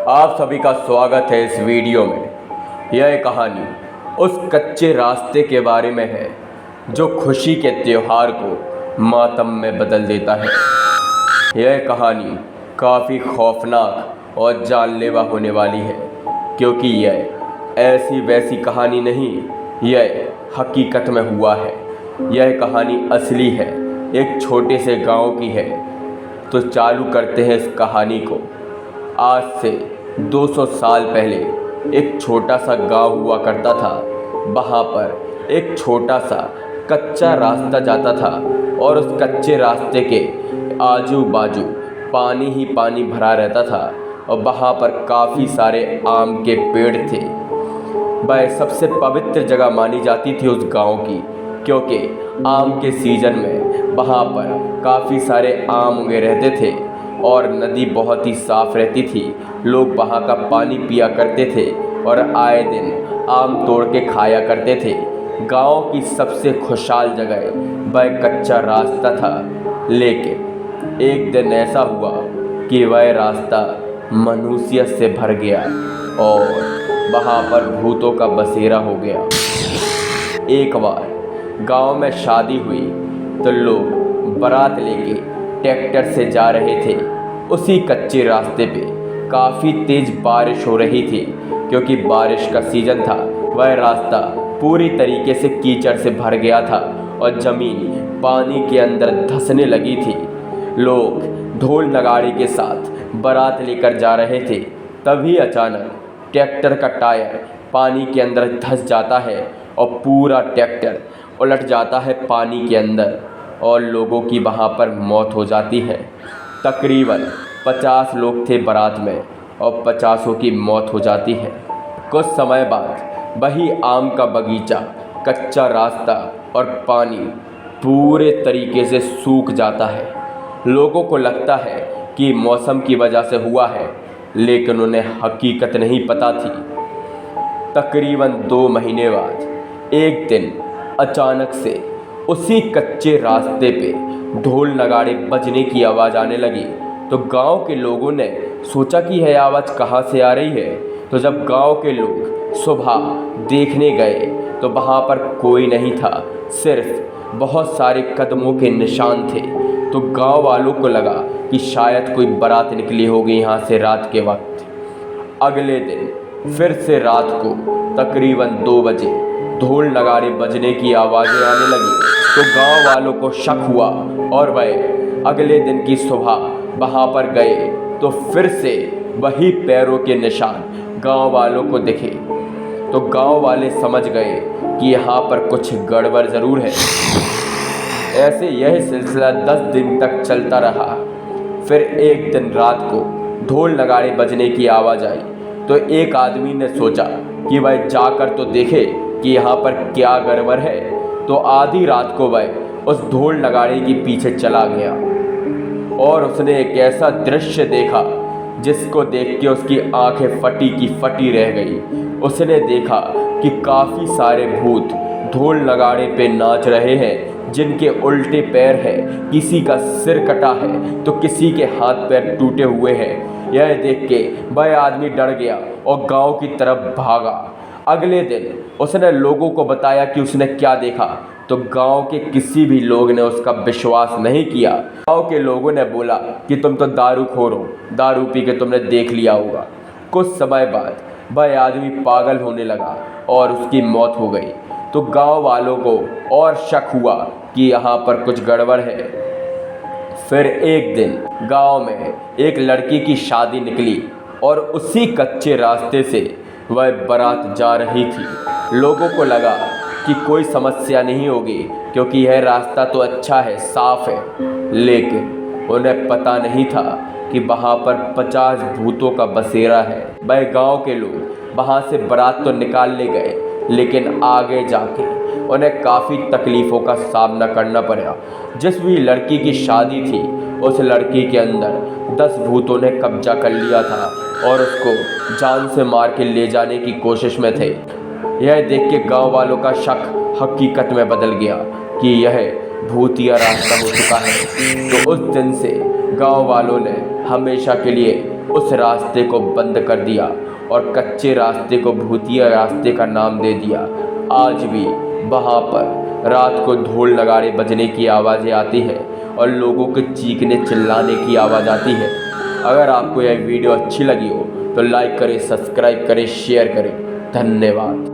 आप सभी का स्वागत है इस वीडियो में। यह कहानी उस कच्चे रास्ते के बारे में है जो खुशी के त्योहार को मातम में बदल देता है। यह कहानी काफ़ी खौफनाक और जानलेवा होने वाली है, क्योंकि यह ऐसी वैसी कहानी नहीं, यह हकीकत में हुआ है। यह कहानी असली है, एक छोटे से गांव की है। तो चालू करते हैं इस कहानी को। आज से 200 साल पहले एक छोटा सा गांव हुआ करता था। वहाँ पर एक छोटा सा कच्चा रास्ता जाता था और उस कच्चे रास्ते के आजू बाजू पानी ही पानी भरा रहता था और वहाँ पर काफ़ी सारे आम के पेड़ थे। वह सबसे पवित्र जगह मानी जाती थी उस गांव की, क्योंकि आम के सीज़न में वहाँ पर काफ़ी सारे आम उगे रहते थे और नदी बहुत ही साफ़ रहती थी। लोग वहाँ का पानी पिया करते थे और आए दिन आम तोड़ के खाया करते थे। गांव की सबसे खुशहाल जगह वह कच्चा रास्ता था। लेकिन एक दिन ऐसा हुआ कि वह रास्ता मनुष्य से भर गया और वहाँ पर भूतों का बसेरा हो गया। एक बार गांव में शादी हुई तो लोग बारात लेके ट्रैक्टर से जा रहे थे। उसी कच्चे रास्ते पे काफ़ी तेज़ बारिश हो रही थी, क्योंकि बारिश का सीज़न था। वह रास्ता पूरी तरीके से कीचड़ से भर गया था और ज़मीन पानी के अंदर धंसने लगी थी। लोग ढोल नगाड़े के साथ बारात लेकर जा रहे थे। तभी अचानक ट्रैक्टर का टायर पानी के अंदर धंस जाता है और पूरा ट्रैक्टर उलट जाता है पानी के अंदर और लोगों की वहाँ पर मौत हो जाती है। तकरीबन 50 लोग थे बारात में और 50 की मौत हो जाती है। कुछ समय बाद वही आम का बगीचा, कच्चा रास्ता और पानी पूरे तरीके से सूख जाता है। लोगों को लगता है कि मौसम की वजह से हुआ है, लेकिन उन्हें हकीकत नहीं पता थी। तकरीबन 2 महीने बाद एक दिन अचानक से उसी कच्चे रास्ते पे ढोल नगाड़े बजने की आवाज़ आने लगी। तो गांव के लोगों ने सोचा कि यह आवाज़ कहाँ से आ रही है। तो जब गांव के लोग सुबह देखने गए तो वहाँ पर कोई नहीं था, सिर्फ बहुत सारे कदमों के निशान थे। तो गांव वालों को लगा कि शायद कोई बारात निकली होगी यहाँ से रात के वक्त। अगले दिन फिर से रात को तकरीबन 2 बजे ढोल नगाड़े बजने की आवाज़ें आने लगी। तो गांव वालों को शक हुआ और वह अगले दिन की सुबह वहाँ पर गए तो फिर से वही पैरों के निशान गांव वालों को दिखे। तो गांव वाले समझ गए कि यहाँ पर कुछ गड़बड़ ज़रूर है। ऐसे यह सिलसिला 10 दिन तक चलता रहा। फिर एक दिन रात को ढोल नगाड़े बजने की आवाज़ आई तो एक आदमी ने सोचा कि वह जाकर तो देखे कि यहाँ पर क्या गड़बड़ है। तो आधी रात को वह उस ढोल नगाड़े के पीछे चला गया और उसने एक ऐसा दृश्य देखा जिसको देख के उसकी आंखें फटी की फटी रह गई। उसने देखा कि काफ़ी सारे भूत ढोल नगाड़े पे नाच रहे हैं, जिनके उल्टे पैर हैं, किसी का सिर कटा है तो किसी के हाथ पैर टूटे हुए हैं। यह देख के वह आदमी डर गया और गांव की तरफ भागा। अगले दिन उसने लोगों को बताया कि उसने क्या देखा। तो गांव के किसी भी लोग ने उसका विश्वास नहीं किया। गांव के लोगों ने बोला कि तुम तो दारूखोर हो, दारू पी के तुमने देख लिया होगा। कुछ समय बाद वह आदमी पागल होने लगा और उसकी मौत हो गई। तो गांव वालों को और शक हुआ कि यहाँ पर कुछ गड़बड़ है। फिर एक दिन गांव में एक लड़की की शादी निकली और उसी कच्चे रास्ते से वह बारात जा रही थी। लोगों को लगा कि कोई समस्या नहीं होगी, क्योंकि यह रास्ता तो अच्छा है, साफ है। लेकिन उन्हें पता नहीं था कि वहाँ पर 50 भूतों का बसेरा है। वह गांव के लोग वहाँ से बारात तो निकाल ले गए, लेकिन आगे जाके उन्हें काफ़ी तकलीफ़ों का सामना करना पड़ा। जिस भी लड़की की शादी थी उस लड़की के अंदर 10 भूतों ने कब्जा कर लिया था और उसको जान से मार के ले जाने की कोशिश में थे। यह देख के गांव वालों का शक हकीकत में बदल गया कि यह भूतिया रास्ता हो चुका है। तो उस दिन से गांव वालों ने हमेशा के लिए उस रास्ते को बंद कर दिया और कच्चे रास्ते को भूतिया रास्ते का नाम दे दिया। आज भी वहाँ पर रात को ढोल नगाड़े बजने की आवाज़ें आती है और लोगों के चीखने चिल्लाने की आवाज़ आती है। अगर आपको यह वीडियो अच्छी लगी हो तो लाइक करें, सब्सक्राइब करें, शेयर करें। धन्यवाद।